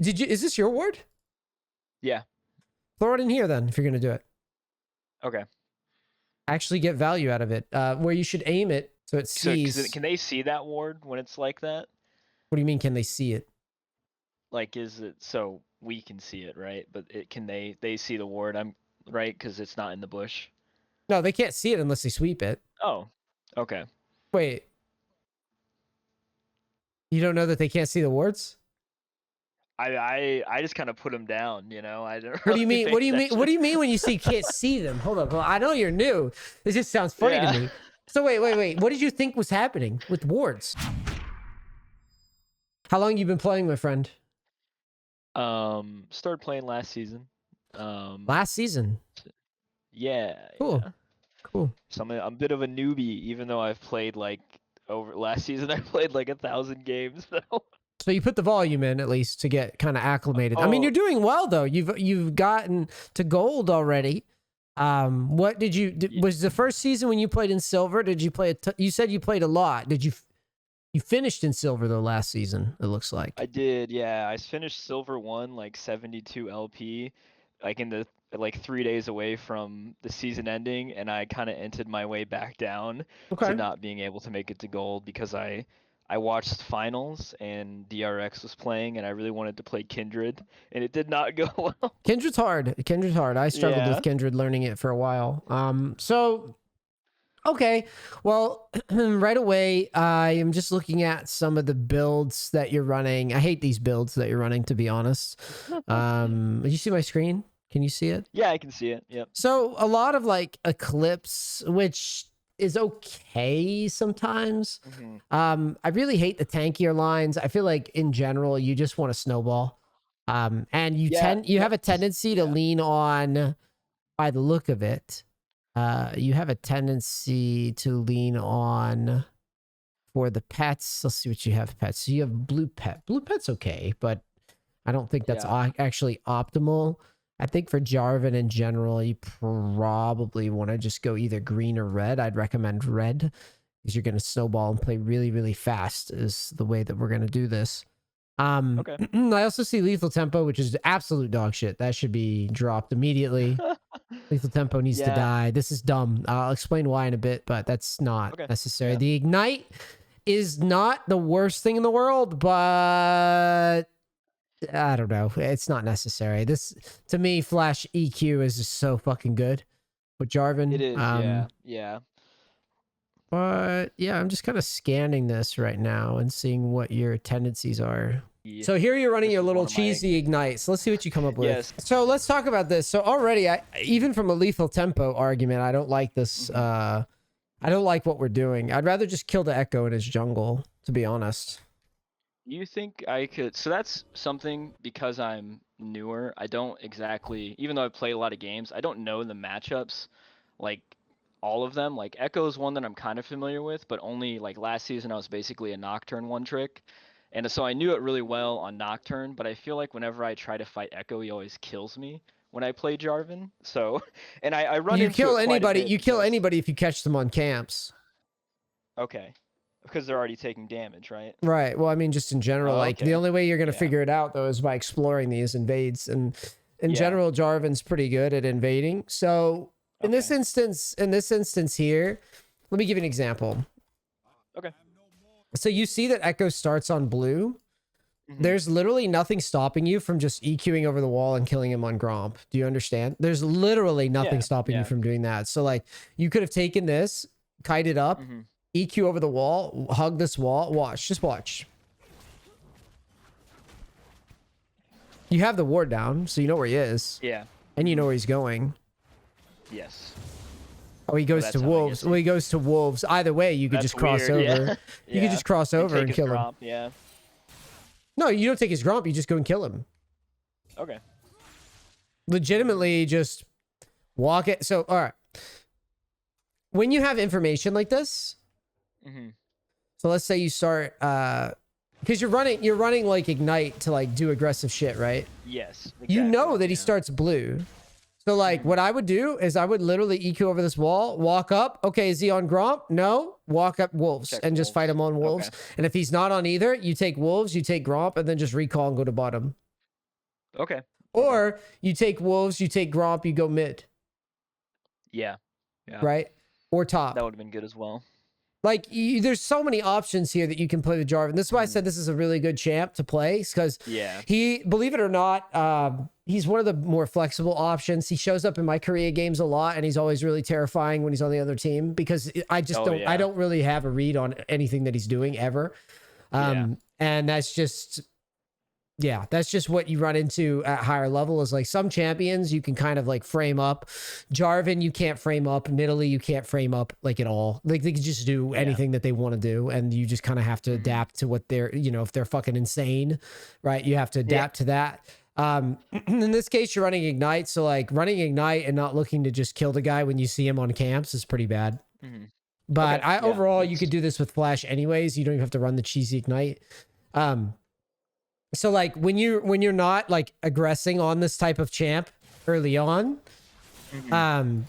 Did you? Is this your ward? Yeah. Throw it in here then if you're gonna do it. Okay. Actually get value out of it. Where you should aim it so it sees. So can they see that ward when it's like that? What do you mean? Can they see it? Like, is it so we can see it, right? But can they see the ward? I'm right because it's not in the bush. No, they can't see it unless they sweep it. Oh, okay. Wait. You don't know that they can't see the wards? I just kind of put them down, you know. I don't. What do you really mean? What do you mean? attention. What do you mean when you say can't see them? Hold up. Well, I know you're new. This just sounds funny to me. So wait. What did you think was happening with wards? How long you been playing, my friend? Started playing last season. Last season. Yeah. Cool. Yeah. Cool. So I'm a bit of a newbie, even though I've played like over last season. I played like 1,000 games though. So you put the volume in at least to get kind of acclimated. I mean, you're doing well though. You've gotten to gold already. What did you? Was the first season when you played in silver? Did you play? You said you played a lot. Did you? You finished in silver though last season. It looks like. I did. Yeah, I finished silver 1 like 72 LP, like in the like 3 days away from the season ending, and I kind of entered my way back down to not being able to make it to gold because I watched finals and DRX was playing and I really wanted to play Kindred and it did not go well. Kindred's hard. Kindred's hard. I struggled Yeah. with Kindred learning it for a while. So okay. Well, right away, I am just looking at some of the builds that you're running. I hate these builds that you're running, to be honest. Did you see my screen? Can you see it? Yeah, I can see it. Yep. So a lot of like Eclipse, which is okay sometimes. I really hate the tankier lines. I feel like in general, you just want to snowball. And you have a tendency to lean on, by the look of it, you have a tendency to lean on for the pets. Let's see what you have pets. So you have blue pet. Blue pet's okay, but I don't think that's actually optimal. I think for Jarvan in general, you probably want to just go either green or red. I'd recommend red because you're going to snowball and play really, really fast is the way that we're going to do this. Okay. I also see lethal tempo, which is absolute dog shit. That should be dropped immediately. Lethal tempo needs to die. This is dumb. I'll explain why in a bit, but that's not necessary. The ignite is not the worst thing in the world, but I don't know. It's not necessary. This, to me, Flash EQ is just so fucking good with Jarvan. It is, yeah. But yeah, I'm just kind of scanning this right now and seeing what your tendencies are. Yeah. So here you're running your little cheesy ignite. So let's see what you come up with. Yes. So let's talk about this. So already, even from a lethal tempo argument, I don't like this. I don't like what we're doing. I'd rather just kill the Echo in his jungle, to be honest. You think I could? So that's something, because I'm newer. I don't exactly, even though I've played a lot of games, I don't know the matchups, like all of them. Like Echo's one that I'm kind of familiar with, but only like last season I was basically a Nocturne one trick. And so I knew it really well on Nocturne, but I feel like whenever I try to fight Echo, he always kills me when I play Jarvan. So, and I run into kill it anybody. quite a bit You kill anybody if you catch them on camps. Okay. Because they're already taking damage, right? Right. Well, I mean, just in general, like the only way you're going to figure it out though is by exploring these invades. And in general, Jarvan's pretty good at invading. So in this instance here, let me give you an example. Okay. So you see that Echo starts on blue. There's literally nothing stopping you from just EQing over the wall and killing him on Gromp. Do you understand? There's literally nothing stopping you from doing that. So like you could have taken this, kited up, EQ over the wall, hug this wall, watch, just watch. You have the ward down, so you know where he is. Yeah. And you know where he's going. Yes. Oh, he goes to wolves. Well, he goes to wolves. Either way, you could just cross over. You could just cross over and kill him. Yeah. No, you don't take his Gromp. You just go and kill him. Okay. Legitimately, just walk it. So, all right. When you have information like this, so let's say you start, because you're running like Ignite to like do aggressive shit, right? Yes. Exactly. You know that he starts blue. So like what I would do is I would literally EQ over this wall, walk up. Okay, is he on Gromp? No. Walk up wolves and just fight him on wolves. And if he's not on either, you take wolves, you take Gromp, and then just recall and go to bottom. Okay. Okay. Or you take wolves, you take Gromp, you go mid, Yeah. Yeah. right? Or That top. would have been good as well. Like there's so many options here that you can play with Jarvan. This is why I Mhm. said this is a really good champ to play, because Yeah. he, believe it or not, he's one of the more flexible options. He shows up in my Korea games a lot, and he's always really terrifying when he's on the other team, because Oh I yeah. don't really have a read on anything that he's doing ever. Yeah. And that's just, yeah, that's just what you run into at higher level, is like some champions you can kind of like frame up. Jarvan, you can't frame up. Nidalee, you can't frame up like at all. Like they can just do Yeah. anything that they want to do, and you just kind of have to adapt to what they're, if they're fucking insane, right? You have to Yeah. adapt to that. In this case, you're running Ignite, so like running Ignite and not looking to just kill the guy when you see him on camps is pretty bad. Hmm. But Okay. I Yeah. overall, you That's. could do this with Flash anyways. You don't even have to run the cheesy Ignite. Um, so like when you're not like aggressing on this type of champ early on, Mhm.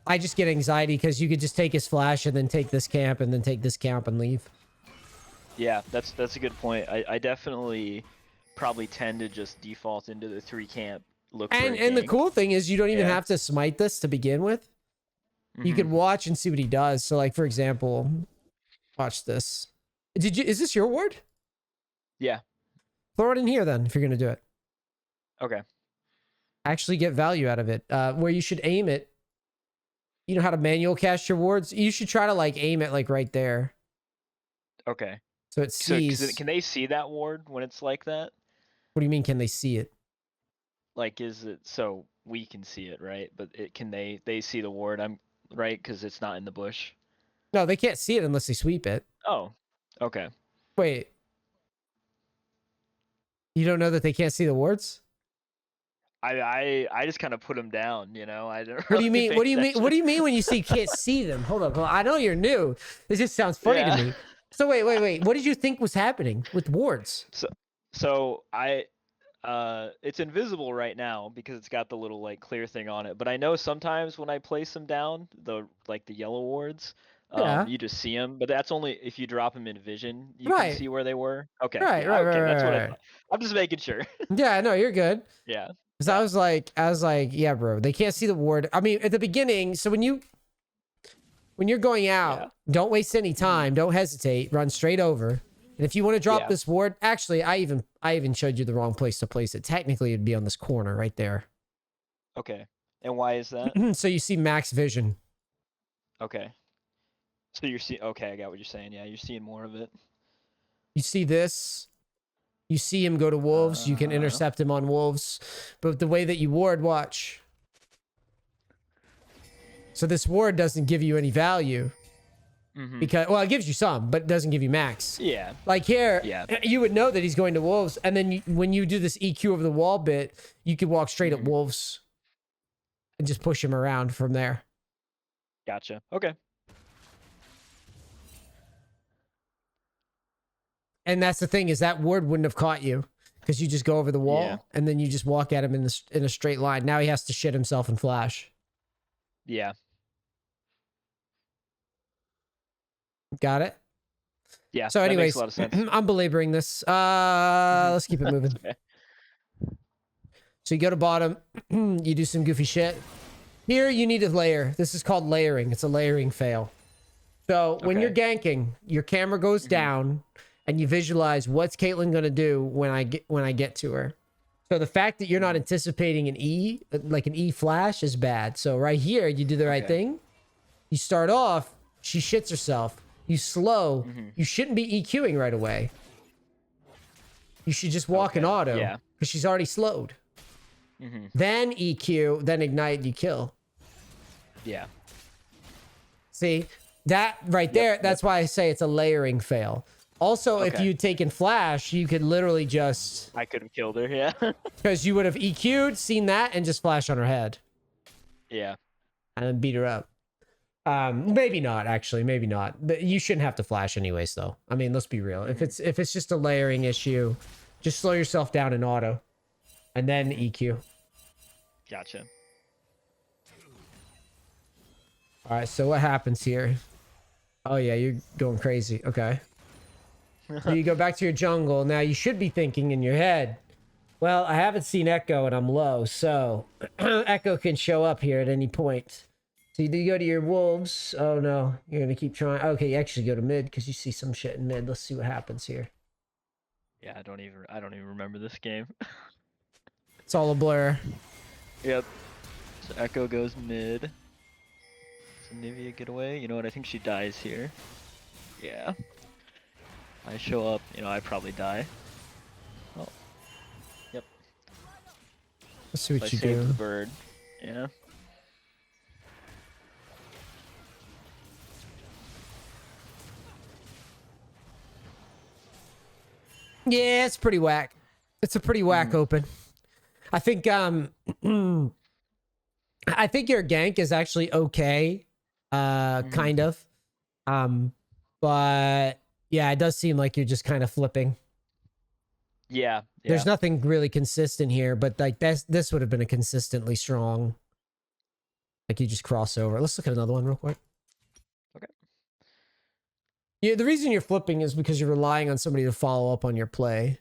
I just get anxiety because you could just take his flash and then take this camp and then take this camp and leave. Yeah. That's a good point. I definitely probably tend to just default into the 3 camp. Look for a And the gank. cool thing is you don't even Yeah. have to smite this to begin with. You Hmm. could watch and see what he does. So like for example, watch this. Is this your ward? Yeah. Throw it in here then if you're gonna do it. Okay. Actually get value out of it. Where you should aim it. You know how to manual cast your wards? You should try to like aim it like right there. Okay. So it So sees. can they see that ward when it's like that? What do you mean? Can they see it? Like, is it so we can see it, right? But it can they see the ward? I'm right because it's not in the bush. No, they can't see it unless they sweep it. Oh. Okay. Wait, you don't know that they can't see the wards? I just kind of put them down, I don't What do you really mean? pay What do you mean? attention. What do you mean when you say can't see them? Hold on. I know you're new. This just sounds funny to Yeah. me. So wait. What did you think was happening with wards? So it's invisible right now because it's got the little like clear thing on it. But I know sometimes when I place them down, the yellow wards, Yeah. you just see them. But that's only if you drop them in vision, you can Right. see where they were. Okay, Right. yeah, Right. okay, that's what I Right. Right. thought. I'm just making sure. Yeah. No, you're good. Yeah, Because yeah. I was like, yeah, bro, they can't see the ward. I mean, at the beginning. So when you're going Yeah. out, don't waste any Mhm. time. Don't hesitate. Run straight over. And if you want to drop Yeah. this ward, actually, I even showed you the wrong place to place it. Technically, it'd be on this corner right there. Okay. And why is that? So you see max vision. Okay. So you're seeing. Okay, I got what you're saying. Yeah, you're seeing more of it. You see this. You see him go to wolves. You can Uh. intercept him on wolves. But the way that you ward, watch. So this ward doesn't give you any value. Mhm. Because, well, it gives you some, but it doesn't give you max. Yeah. Like here, Yeah. you would know that he's going to wolves, and then when you do this EQ over the wall bit, you could walk straight at wolves and just push him around from there. Gotcha. Okay. And that's the thing, is that ward wouldn't have caught you because you just go over the wall Yeah. and then you just walk at him in a straight line. Now he has to shit himself and flash. Yeah. Got it? Yeah. So That makes anyways, a lot of sense. I'm belaboring this. Let's keep it moving. Okay. So you go to bottom, you do some goofy shit. Here you need a layer. This is called layering. It's a layering fail. So when Okay. you're ganking, your camera goes down and you visualize what's Caitlyn gonna do when I get to her. So the fact that you're not anticipating an E, like an E flash, is bad. So right here, you do the right Okay. thing. You start off, she shits herself. You slow. You shouldn't be EQing right away. You should just walk in Okay, auto yeah. because she's already slowed. Mm-hmm. Then EQ, then ignite, you kill. Yeah. See, that right there, that's why I say it's a layering fail. Also, if Okay. you'd taken flash, you could literally just, I could have killed her. Yeah. because you would have EQ'd, seen that, and just flash on her head Yeah. and then beat her up. Maybe not, actually, maybe not. But you shouldn't have to flash anyways, though. I mean, let's be real. If it's just a layering issue, just slow yourself down in auto, and then EQ. Gotcha. All right, so what happens here? Oh yeah, you're going crazy. Okay. So you go back to your jungle. Now you should be thinking in your head, Well, I haven't seen Echo and I'm low, so Echo can show up here at any point. So you go to your wolves. Oh no, you're gonna keep trying. Okay, you actually go to mid because you see some shit in mid. Let's see what happens here. Yeah, I don't even remember this game. It's all a blur. Yep. So Echo goes mid. So Nivea get away. You know what? I think she dies here. Yeah. I show up. You know, I probably die. Oh. Yep. Let's see So I what you saved do. the bird. Yeah. Yeah, it's pretty whack. It's a pretty whack open. I think I think your gank is actually okay. Kind of. But yeah, it does seem like you're just kind of flipping. Yeah. There's Yeah. nothing really consistent here, but like this would have been a consistently strong. Like you just cross over. Let's look at another one real quick. Okay. Yeah, the reason you're flipping is because you're relying on somebody to follow up on your play.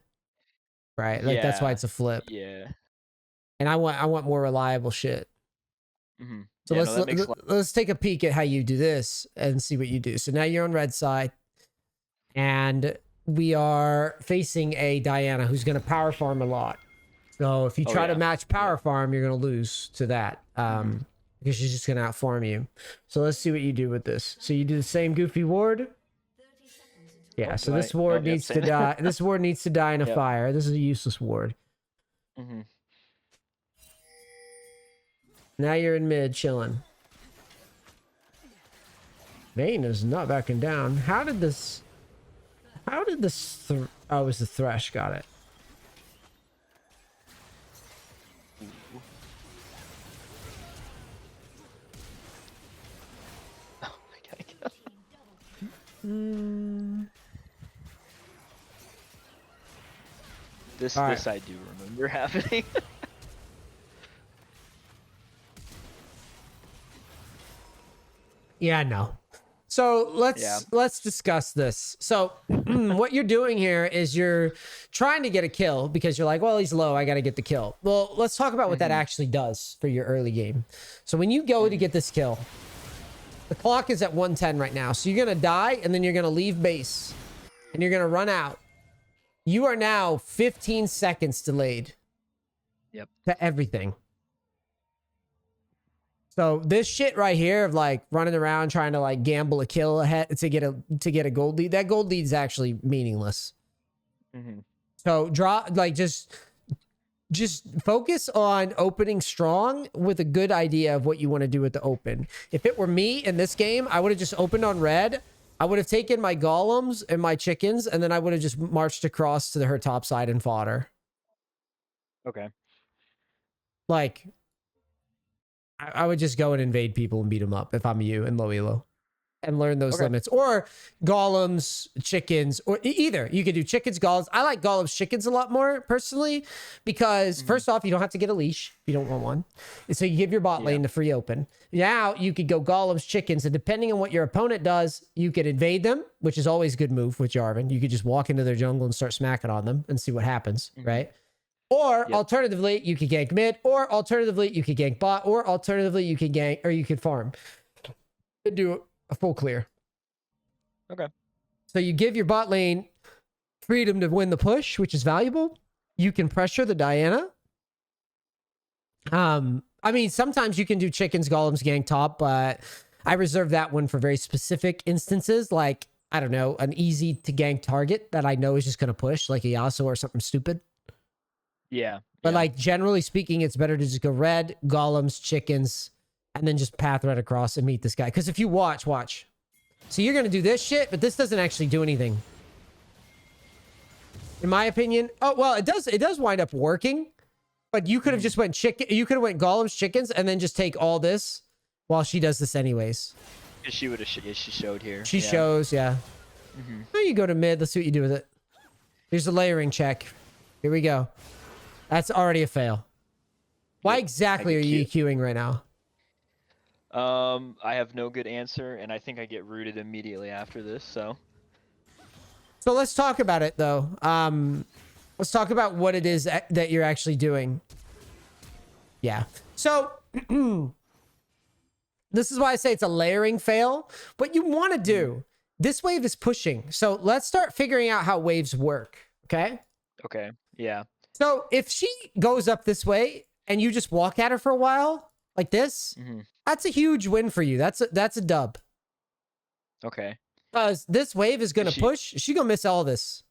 Right? Like that's why Yeah. it's a flip. Yeah. And I want more reliable shit. So Yeah. No, that makes a lot. let's take a peek at how you do this and see what you do. So now you're on red side, and we are facing a Diana who's going to power farm a lot. So if you Oh, try to yeah. match power farm, you're going to lose to that because she's just going to outfarm you. So let's see what you do with this. So you do the same goofy ward. Yeah. Oh, So do this I? ward Oh, yep, needs to same. die. This ward needs to die in a Yep. fire. This is a useless ward. Now you're in mid chilling. Vayne is not backing down. How did this? Oh, it was the Thresh. Got it. Oh my god. This All right. this I do remember happening. Yeah, no. So let's discuss this. So what you're doing here is you're trying to get a kill because you're like, well, he's low. I got to get the kill. Well, let's talk about what that actually does for your early game. So when you go to get this kill, the clock is at 110 right now. So you're going to die and then you're going to leave base and you're going to run out. You are now 15 seconds delayed. Yep. To everything. So this shit right here of like running around trying to like gamble a kill ahead to get a gold lead, that gold lead is actually meaningless. So just focus on opening strong with a good idea of what you want to do with the open. If it were me in this game, I would have just opened on red. I would have taken my golems and my chickens, and then I would have just marched across to her top side and fought her. Okay. Like, I would just go and invade people and beat them up if I'm you in low elo and learn those limits. Or golems, chickens, or either. You could do chickens, golems. I like golems, chickens a lot more personally because first off, you don't have to get a leash if you don't want one. And so you give your bot lane the free open. Now you could go golems, chickens, and depending on what your opponent does, you could invade them, which is always a good move with Jarvan. You could just walk into their jungle and start smacking on them and see what happens, right? Or alternatively, you could gank mid, or alternatively, you could gank bot, or alternatively, you could gank, or you could farm and do a full clear. Okay. So you give your bot lane freedom to win the push, which is valuable. You can pressure the Diana. I mean, sometimes you can do chickens, golems, gank top, but I reserve that one for very specific instances, like, I don't know, an easy to gank target that I know is just going to push, like a Yasuo or something stupid. Yeah. But like generally speaking, it's better to just go red, golems, chickens, and then just path right across and meet this guy. Because if you watch. So you're gonna do this shit, but this doesn't actually do anything. In my opinion. Oh well, it does wind up working. But you could have just went you could have went golems, chickens, and then just take all this while she does this anyways. She would have she showed here. She shows, yeah. Now you go to mid, let's see what you do with it. Here's a layering check. Here we go. That's already a fail. Why exactly are you EQing right now? I have no good answer, and I think I get rooted immediately after this, so. So let's talk about it, though. Let's talk about what it is that you're actually doing. Yeah. So this is why I say it's a layering fail. What you want to do, this wave is pushing. So let's start figuring out how waves work. Okay. Okay. Yeah. So if she goes up this way and you just walk at her for a while like this, that's a huge win for you. That's a dub. Okay. Because this wave is going to push. She's going to miss all this.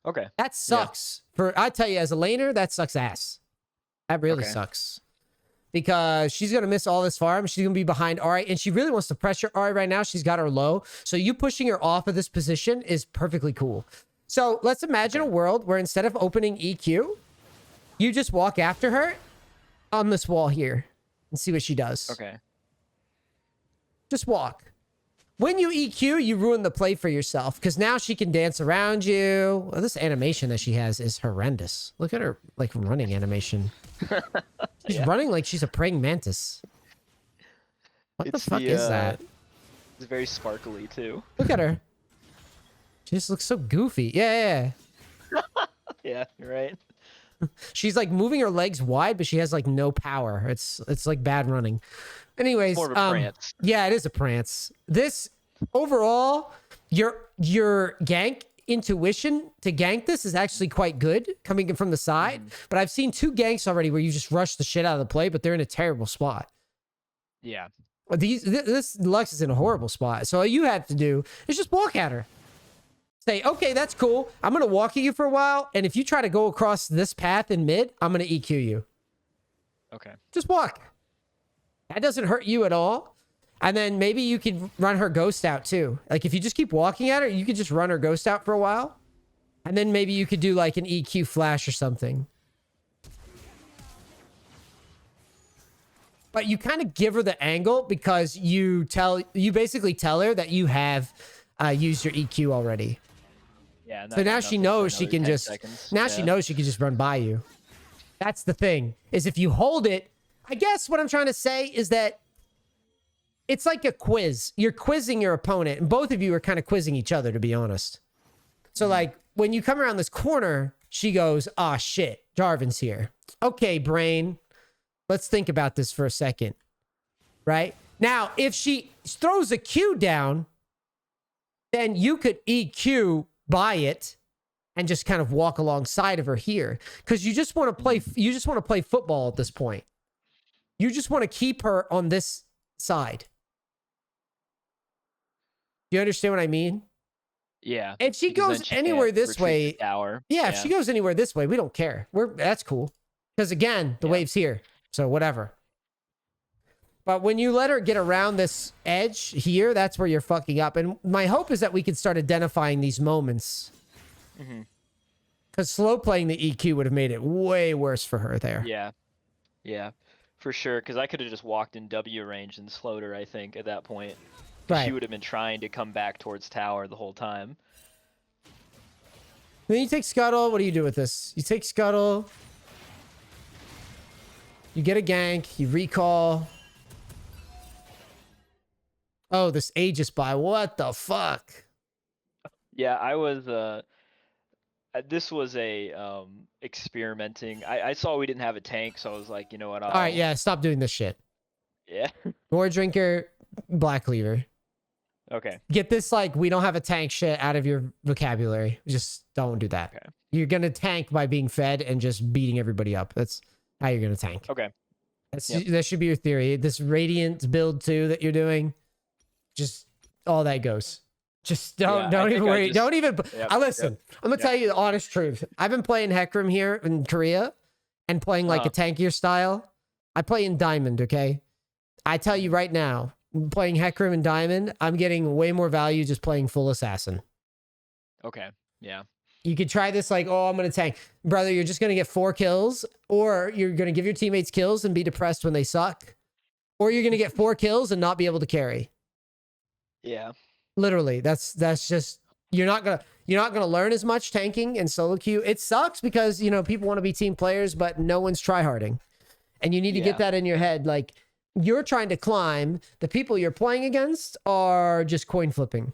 Okay. That sucks. I tell you, as a laner, that sucks ass. That really Okay. sucks. Because she's going to miss all this farm. She's going to be behind Ari. And she really wants to pressure Ari right now. She's got her low. So you pushing her off of this position is perfectly cool. So let's imagine a world where instead of opening EQ, you just walk after her on this wall here and see what she does. Okay. Just walk. When you EQ, you ruin the play for yourself because now she can dance around you. Well, this animation that she has is horrendous. Look at her like running animation. She's running like she's a praying mantis. What the fuck is that? It's very sparkly too. Look at her. She just looks so goofy. Yeah. Yeah, you're right. She's like moving her legs wide, but she has like no power. It's like bad running. Anyways, More of a prance. Yeah, it is a prance. This overall, your gank intuition to gank this is actually quite good coming in from the side. But I've seen 2 ganks already where you just rush the shit out of the play, but they're in a terrible spot. Yeah. This Lux is in a horrible spot. So all you have to do is just walk at her. Say, okay, that's cool. I'm going to walk at you for a while. And if you try to go across this path in mid, I'm going to EQ you. Okay. Just walk. That doesn't hurt you at all. And then maybe you could run her ghost out too. Like if you just keep walking at her, you could just run her ghost out for a while. And then maybe you could do like an EQ flash or something. But you kind of give her the angle because you basically tell her that you have used your EQ already. Yeah. So now she knows she can just she knows she can just run by you. That's the thing, is if you hold it, I guess what I'm trying to say is that it's like a quiz. You're quizzing your opponent, and both of you are kind of quizzing each other, to be honest. So like when you come around this corner, she goes, "Ah, shit, Jarvan's here. Okay, brain, let's think about this for a second." Right? Now, if she throws a Q down, then you could EQ by it and just kind of walk alongside of her here. Because you just want to play football at this point. You just want to keep her on this side. You understand what I mean? Yeah. If she goes anywhere this way, if she goes anywhere this way, we don't care. That's cool. Because again, the wave's here. So whatever. But when you let her get around this edge here, that's where you're fucking up. And my hope is that we can start identifying these moments. Because slow playing the EQ would have made it way worse for her there. Yeah, for sure. Because I could have just walked in W range and slowed her, I think, at that point. Right. She would have been trying to come back towards tower the whole time. Then you take Scuttle. What do you do with this? You take Scuttle. You get a gank. You recall. Oh, this Aegis buy. What the fuck? Yeah, I was this was a experimenting. I saw we didn't have a tank, so I was like, you know what? All right, yeah, stop doing this shit. Yeah. More drinker, black cleaver. Okay. Get this, like, we don't have a tank shit out of your vocabulary. Just don't do that. Okay. You're gonna tank by being fed and just beating everybody up. That's how you're gonna tank. Okay. That should be your theory. This Radiant build too that you're doing, just all that goes. Just don't even worry. Don't even. Listen, I'm gonna tell you the honest truth. I've been playing Hecarim here in Korea and playing like a tankier style. I play in Diamond, okay? I tell you right now, playing Hecarim in Diamond, I'm getting way more value just playing full assassin. Okay. Yeah. You could try this like, oh, I'm going to tank. Brother, you're just going to get 4 kills, or you're going to give your teammates kills and be depressed when they suck, or you're going to get 4 kills and not be able to carry. Yeah. Literally, that's just, you're not going to learn as much tanking and solo queue. It sucks because, you know, people want to be team players, but no one's tryharding. And you need to get that in your head. Like, you're trying to climb. The people you're playing against are just coin flipping.